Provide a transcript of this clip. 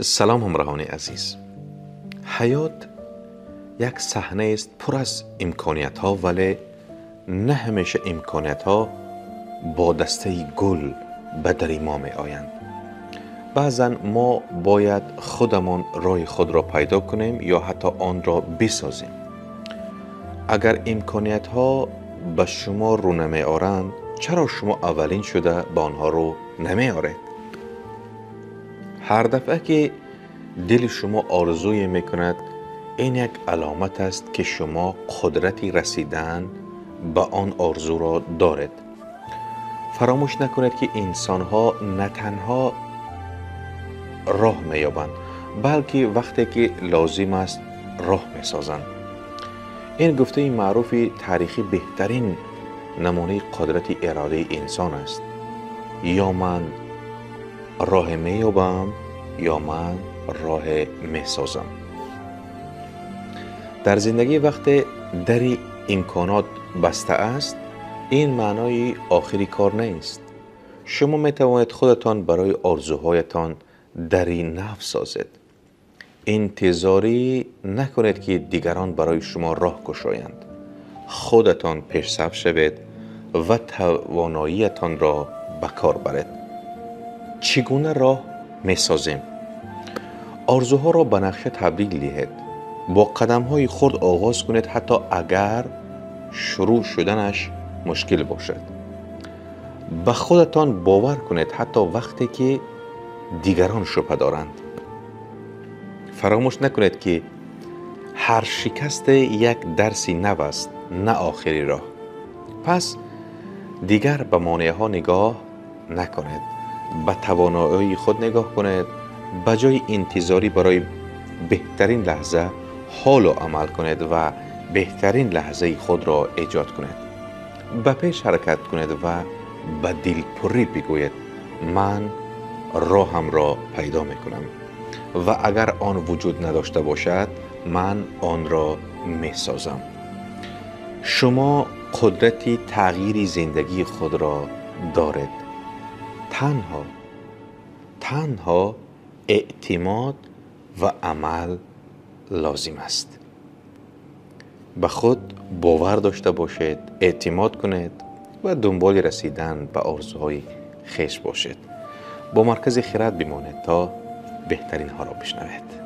سلام همراهان عزیز. حیات یک صحنه است پر از امکانیت ها، ولی نه همیشه امکانیت ها با دسته گل به در ما می آیند. بعضا ما باید خودمان راه خود را پیدا کنیم یا حتی آن را بسازیم. اگر امکانیت ها به شما رو نمی آرند، چرا شما اولین شده به آنها رو نمی آرید؟ هر دفعه که دل شما آرزوی میکند، این یک علامت است که شما قدرتی رسیدن به آن آرزو را دارید. فراموش نکنید که انسان ها نه تنها راه میابند، بلکه وقتی که لازم است راه میسازند. این گفته معروف تاریخی بهترین نمونه قدرت اراده انسان است. یا من راه میابم یا من راه میسازم. در زندگی وقتی در امکانات بسته است، این معنای آخری کار نیست. شما می توانید خودتان برای آرزوهایتان دری نو سازید. انتظاری نکنید که دیگران برای شما راه گشایند. خودتان پیشرفت شوید و تواناییتان را به کار برید. چگونه راه می سازیم؟ آرزوها را به نقشه تبدیل دهید. با قدم های خرد آغاز کنید، حتی اگر شروع شدنش مشکل باشد. به خودتان باور کنید حتی وقتی که دیگران شبهه دارند. فراموش نکنید که هر شکست یک درسی نو است، نه آخری راه. پس دیگر به مانع ها نگاه نکنید، به توانایی خود نگاه کنید. به جای انتظاری برای بهترین لحظه حال و عمل کنید و بهترین لحظه خود را ایجاد کنید. به پیش حرکت کنید و به دلپری بگویید من راهم را پیدا می کنم و اگر آن وجود نداشته باشد من آن را می سازم. شما قدرتی تغییر زندگی خود را دارید. تنها اعتماد و عمل لازم است. به خود باور داشته باشید، اعتماد کنید و دنبال رسیدن به آرزوهای خویش باشید. با مرکز خرد بمانید تا بهترین ها را بشنوید.